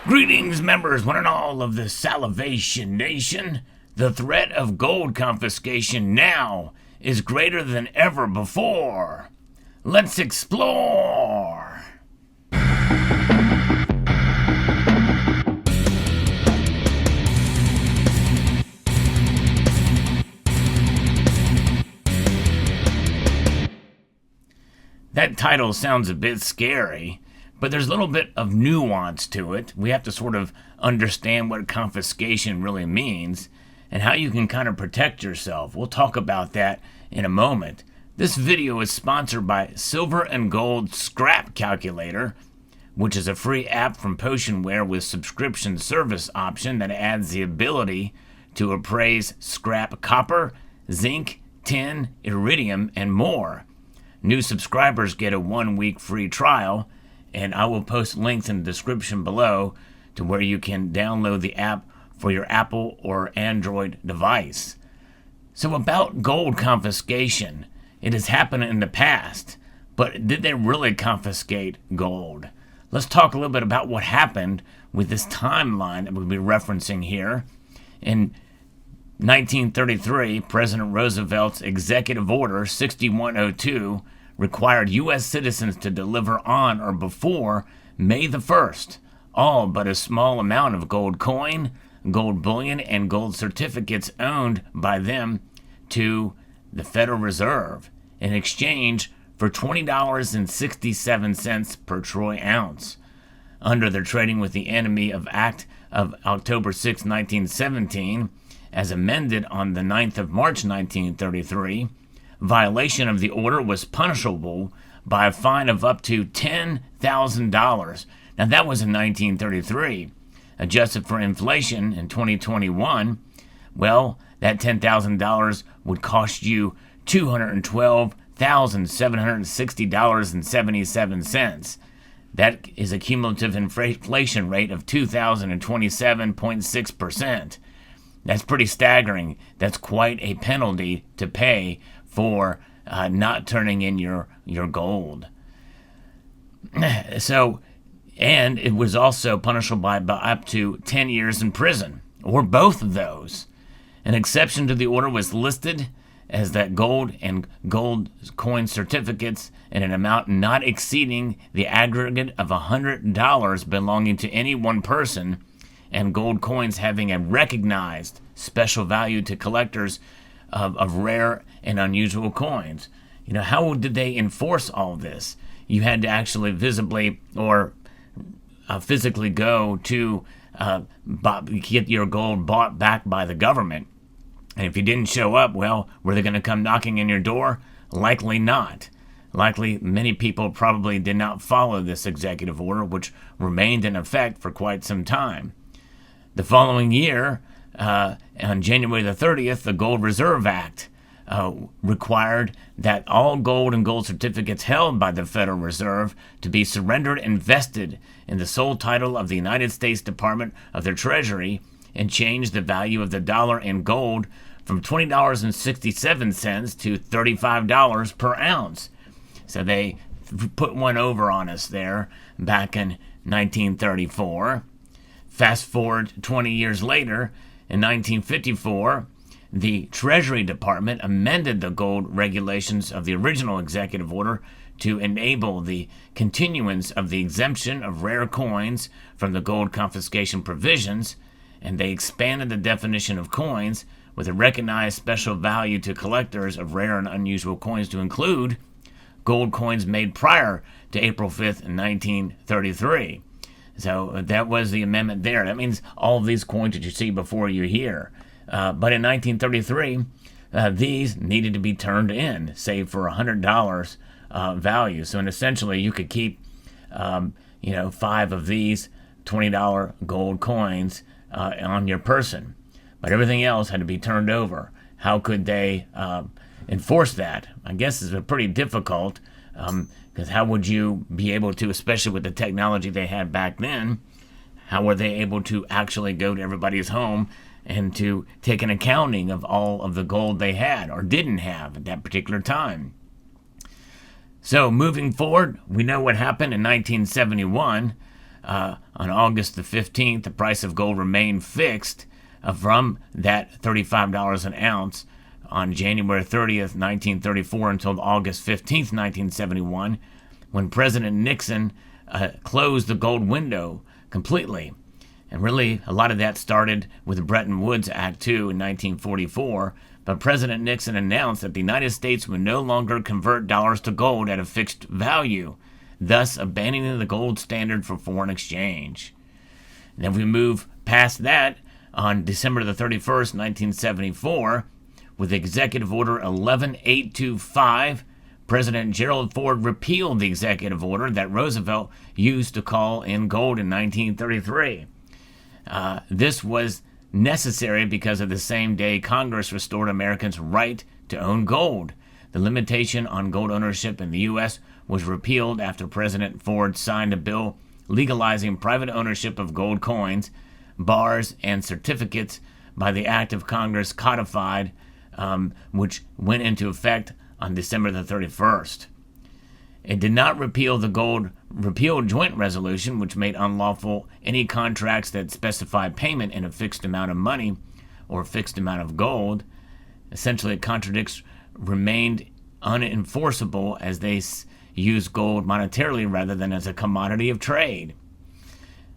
Greetings, members, one and all of the Salivation Nation. The threat of gold confiscation now is greater than ever before. Let's explore. That title sounds a bit scary, but there's a little bit of nuance to it. We have to sort of understand what confiscation really means and how you can kind of protect yourself. We'll talk about that in a moment. This video is sponsored by Silver and Gold Scrap Calculator, which is a free app from Potionware with subscription service option that adds the ability to appraise scrap copper, zinc, tin, iridium, and more. New subscribers get a 1-week free trial, and I will post links in the description below to where you can download the app for your Apple or Android device. So about gold confiscation, it has happened in the past, but did they really confiscate gold? Let's talk a little bit about what happened with this timeline that we'll be referencing here. In 1933, President Roosevelt's Executive Order 6102 required U.S. citizens to deliver on or before May the 1st all but a small amount of gold coin, gold bullion, and gold certificates owned by them to the Federal Reserve in exchange for $20.67 per troy ounce. Under the Trading with the Enemy of Act of October 6, 1917, as amended on the 9th of March 1933, violation of the order was punishable by a fine of up to $10,000. Now that was in 1933. Adjusted for inflation in 2021, well, that $10,000 would cost you $212,760.77. That is a cumulative inflation rate of 2,027.6%. That's pretty staggering. That's quite a penalty to pay for not turning in your gold. So, and it was also punishable by up to 10 years in prison, or both of those. An exception to the order was listed as that gold and gold coin certificates in an amount not exceeding the aggregate of $100 belonging to any one person, and gold coins having a recognized special value to collectors of rare and unusual coins. You know, how did they enforce all this? You had to actually visibly or physically go to get your gold bought back by the government. And if you didn't show up, well, were they going to come knocking in your door? Likely not. Likely many people probably did not follow this executive order, which remained in effect for quite some time. The following year, on January the 30th, the Gold Reserve Act required that all gold and gold certificates held by the Federal Reserve to be surrendered and vested in the sole title of the United States Department of the Treasury, and changed the value of the dollar in gold from $20.67 to $35 per ounce. So they put one over on us there back in 1934. Fast forward 20 years later, in 1954, the Treasury Department amended the gold regulations of the original executive order to enable the continuance of the exemption of rare coins from the gold confiscation provisions, and they expanded the definition of coins with a recognized special value to collectors of rare and unusual coins to include gold coins made prior to April 5th, 1933. So that was the amendment there. That means all of these coins that you see before you here. But in 1933, these needed to be turned in, save for $100 value. So essentially, you could keep, 5 of these $20 gold coins on your person. But everything else had to be turned over. How could they enforce that? I guess it's pretty difficult, because how would you be able to, especially with the technology they had back then, how were they able to actually go to everybody's home and to take an accounting of all of the gold they had or didn't have at that particular time? So moving forward, we know what happened in 1971. on August the 15th, the price of gold remained fixed from that $35 an ounce on January 30th, 1934 until August 15th, 1971, when President Nixon closed the gold window completely. And really, a lot of that started with the Bretton Woods Act, too, in 1944. But President Nixon announced that the United States would no longer convert dollars to gold at a fixed value, thus abandoning the gold standard for foreign exchange. And if we move past that, on December the 31st, 1974, with Executive Order 11825, President Gerald Ford repealed the executive order that Roosevelt used to call in gold in 1933. This was necessary because of the same day Congress restored Americans' right to own gold. The limitation on gold ownership in the U.S. was repealed after President Ford signed a bill legalizing private ownership of gold coins, bars, and certificates by the act of Congress codified, which went into effect on December the 31st. It did not repeal the gold repeal joint resolution, which made unlawful any contracts that specified payment in a fixed amount of money or a fixed amount of gold. Essentially, it contradicts remained unenforceable as they use gold monetarily rather than as a commodity of trade.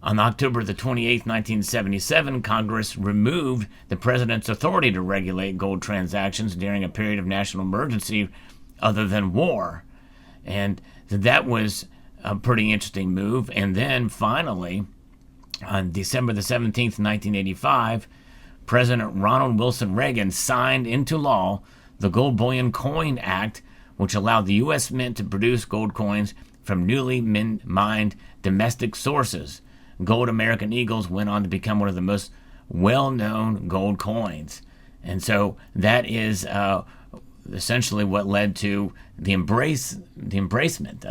On October the 28th, 1977, Congress removed the president's authority to regulate gold transactions during a period of national emergency other than war. And that was a pretty interesting move. And then finally, on December the 17th, 1985, President Ronald Wilson Reagan signed into law the Gold Bullion Coin Act, which allowed the U.S. Mint to produce gold coins from newly mined domestic sources. Gold American Eagles went on to become one of the most well-known gold coins. And so that is essentially what led to the embracement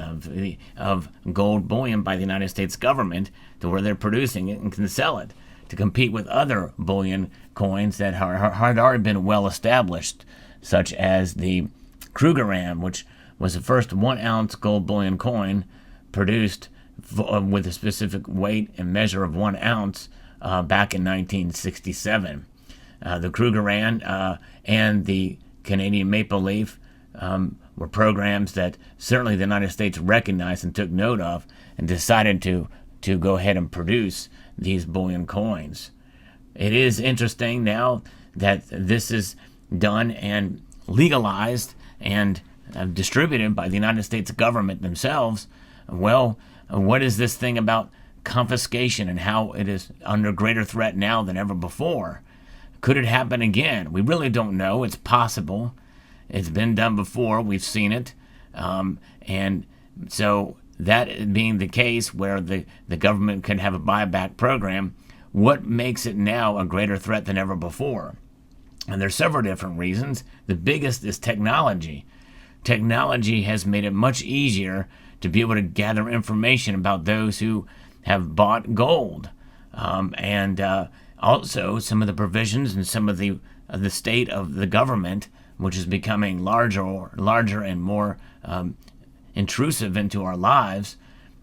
of gold bullion by the United States government to where they're producing it and can sell it to compete with other bullion coins that had already been well established, such as the Krugerrand, which was the first 1-ounce gold bullion coin produced with a specific weight and measure of 1 ounce back in 1967. The Krugerrand and the Canadian Maple Leaf were programs that certainly the United States recognized and took note of and decided to go ahead and produce these bullion coins. It is interesting now that this is done and legalized and distributed by the United States government themselves. Well, what is this thing about confiscation and how it is under greater threat now than ever before? Could it happen again? We really don't know. It's possible. It's been done before. We've seen it. And so that being the case where the government can have a buyback program, what makes it now a greater threat than ever before? And there's several different reasons. The biggest is technology. Technology has made it much easier to be able to gather information about those who have bought gold. And also some of the provisions and some of the state of the government, which is becoming larger and more intrusive into our lives,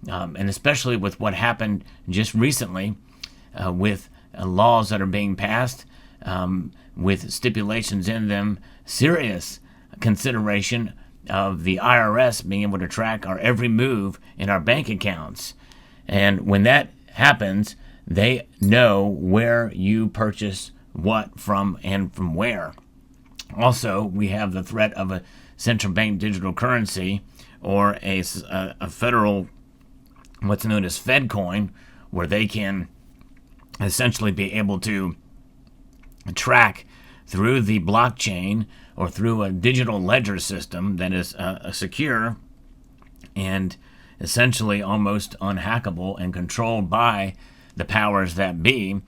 and especially with what happened just recently with laws that are being passed with stipulations in them, serious consideration of the IRS being able to track our every move in our bank accounts. And when that happens, they know where you purchase what from and from where. Also, we have the threat of a central bank digital currency or a federal, what's known as Fed coin, where they can essentially be able to track through the blockchain or through a digital ledger system that is secure and essentially almost unhackable and controlled by the powers that be,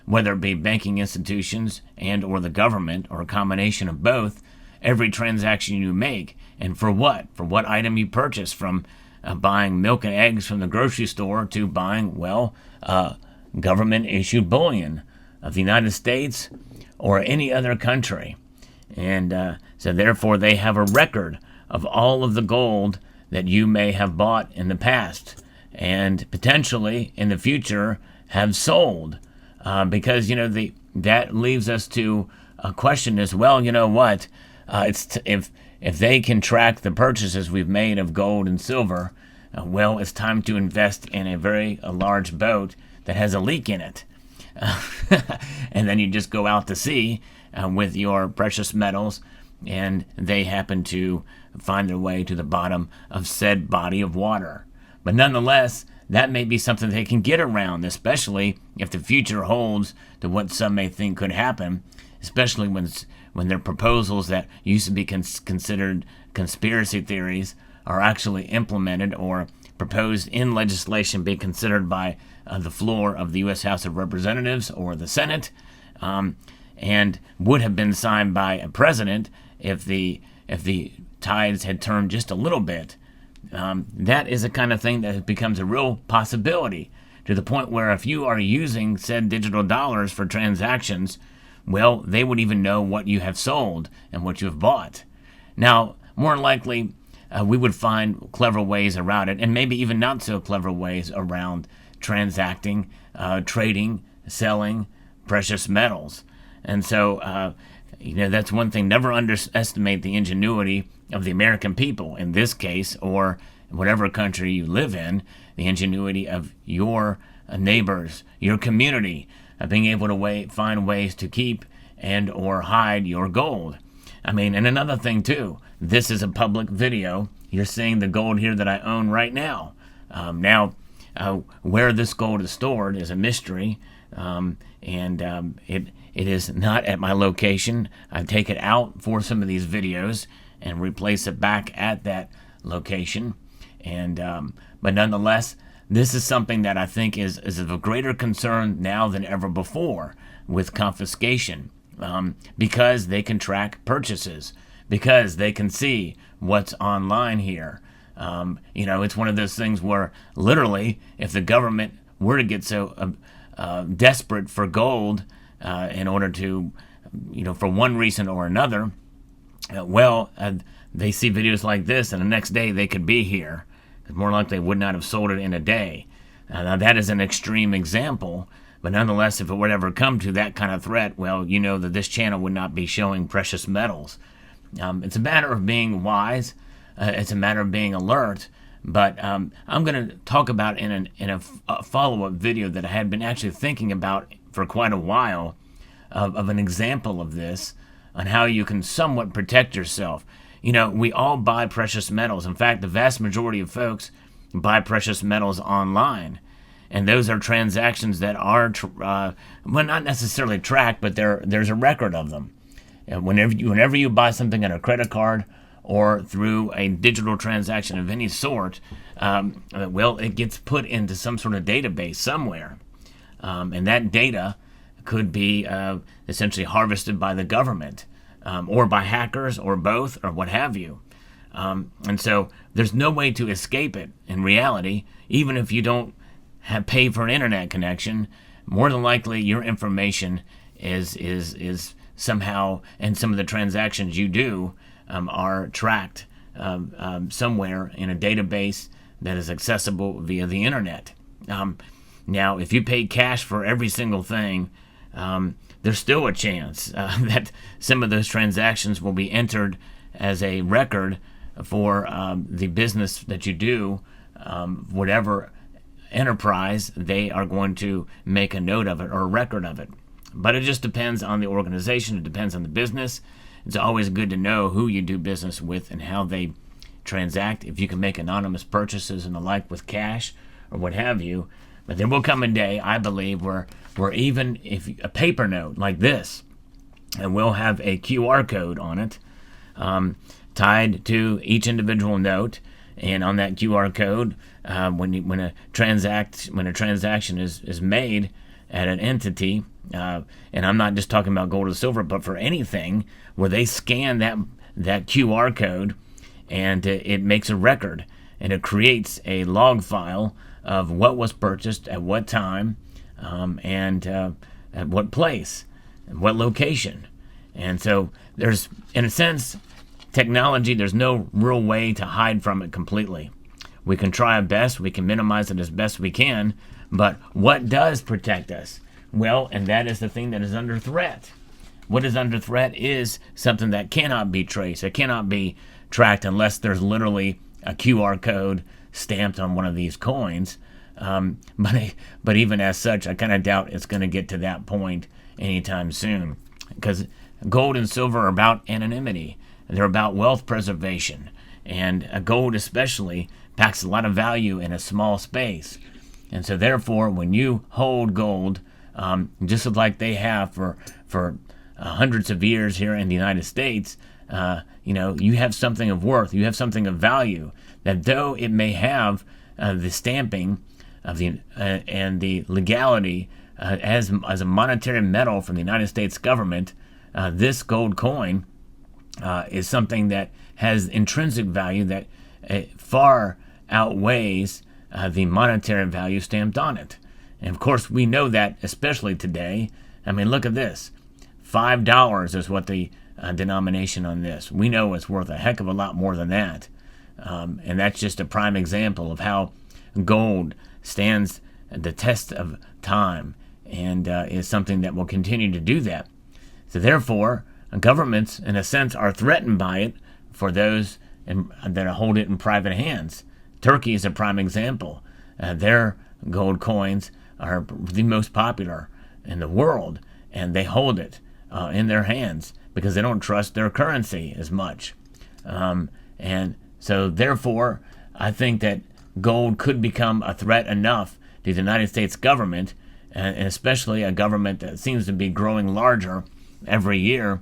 whether it be banking institutions and or the government or a combination of both. Every transaction you make, and for what item you purchase, from buying milk and eggs from the grocery store to buying, government issued bullion of the United States or any other country. And so therefore they have a record of all of the gold that you may have bought in the past. and potentially in the future have sold, because that leaves us to a question as well. You know what? If they can track the purchases we've made of gold and silver, well, it's time to invest in a large boat that has a leak in it. And then you just go out to sea with your precious metals, and they happen to find their way to the bottom of said body of water. But nonetheless, that may be something they can get around, especially if the future holds to what some may think could happen, especially when their proposals that used to be considered conspiracy theories are actually implemented or proposed in legislation being considered by the floor of the U.S. House of Representatives or the Senate, and would have been signed by a president if the tides had turned just a little bit. That is the kind of thing that becomes a real possibility, to the point where if you are using said digital dollars for transactions, well, they would even know what you have sold and what you have bought. Now, more likely, we would find clever ways around it, and maybe even not so clever ways around transacting, trading, selling precious metals. And so, that's one thing. Never underestimate the ingenuity of the American people in this case, or whatever country you live in, the ingenuity of your neighbors, your community, being able to find ways to keep and or hide your gold. And another thing too, this is a public video. You're seeing the gold here that I own right now. Where this gold is stored is a mystery, and it is not at my location. I take it out for some of these videos and replace it back at that location. But nonetheless, this is something that I think is of a greater concern now than ever before with confiscation, because they can track purchases, because they can see what's online here. It's one of those things where literally, if the government were to get so desperate for gold in order to, for one reason or another, they see videos like this, and the next day they could be here. More likely, they would not have sold it in a day. Now, that is an extreme example, but nonetheless, if it would ever come to that kind of threat, well, you know that this channel would not be showing precious metals. It's a matter of being wise. It's a matter of being alert. But I'm going to talk about in a follow-up video that I had been actually thinking about for quite a while, of an example of this, on how you can somewhat protect yourself. We all buy precious metals. In fact, the vast majority of folks buy precious metals online. And those are transactions that are, not necessarily tracked, but there's a record of them. And whenever you buy something on a credit card or through a digital transaction of any sort, it gets put into some sort of database somewhere. And that data could be essentially harvested by the government, or by hackers, or both, or what have you. And so there's no way to escape it in reality. Even if you don't pay for an internet connection, more than likely your information is somehow, and some of the transactions you do are tracked somewhere in a database that is accessible via the internet. Now, if you pay cash for every single thing, there's still a chance that some of those transactions will be entered as a record for the business that you do, whatever enterprise, they are going to make a note of it or a record of it. But it just depends on the organization. It depends on the business. It's always good to know who you do business with and how they transact, if you can make anonymous purchases and the like with cash or what have you. But there will come a day, I believe, where even if a paper note like this, and will have a QR code on it, tied to each individual note, and on that QR code, when a transaction is made at an entity, and I'm not just talking about gold or silver, but for anything where they scan that QR code, and it makes a record, and it creates a log file of what was purchased at what time, and at what place, and what location. And so there's, in a sense, technology, there's no real way to hide from it completely. We can try our best. We can minimize it as best we can. But what does protect us? Well, and that is the thing that is under threat. What is under threat is something that cannot be traced. It cannot be tracked unless there's literally a QR code stamped on one of these coins. But even as such, I kind of doubt it's going to get to that point anytime soon, because gold and silver are about anonymity. They're about wealth preservation, and gold especially packs a lot of value in a small space. And so therefore, when you hold gold, just like they have for hundreds of years here in the United States, you have something of worth, you have something of value, that though it may have the stamping of and the legality as a monetary metal from the United States government, this gold coin is something that has intrinsic value that far outweighs the monetary value stamped on it. And of course, we know that, especially today. I mean, look at this. $5 is what the denomination on this. We know it's worth a heck of a lot more than that. And that's just a prime example of how gold stands the test of time and is something that will continue to do that. So therefore, governments, in a sense, are threatened by it for those that hold it in private hands. Turkey is a prime example. Their gold coins are the most popular in the world, and they hold it in their hands because they don't trust their currency as much. And so therefore, I think that gold could become a threat enough to the United States government, and especially a government that seems to be growing larger every year.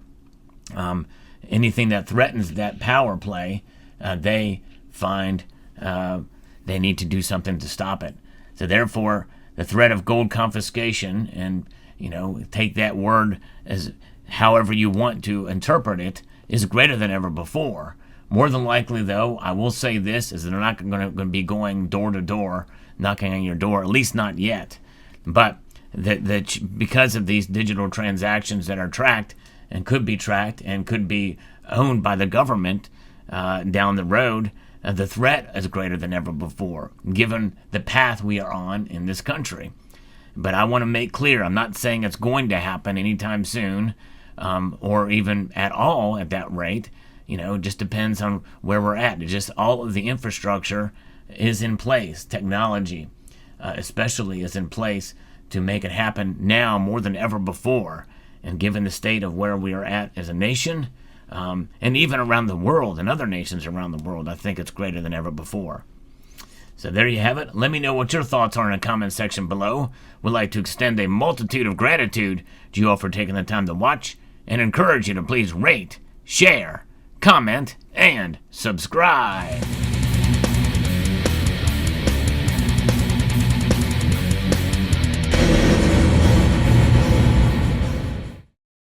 Anything that threatens that power play, they find they need to do something to stop it. So therefore, the threat of gold confiscation, and take that word as however you want to interpret it, is greater than ever before. More than likely, though, I will say this, is they're not going to be going door to door, knocking on your door, at least not yet. But because of these digital transactions that are tracked and could be owned by the government down the road, the threat is greater than ever before, given the path we are on in this country. But I want to make clear, I'm not saying it's going to happen anytime soon, or even at all at that rate. It just depends on where we're at. It's just all of the infrastructure is in place. Technology, especially, is in place to make it happen now more than ever before. And given the state of where we are at as a nation, and even around the world, and other nations around the world, I think it's greater than ever before. So there you have it. Let me know what your thoughts are in the comment section below. We'd like to extend a multitude of gratitude to you all for taking the time to watch, and encourage you to please rate, share, comment, and subscribe.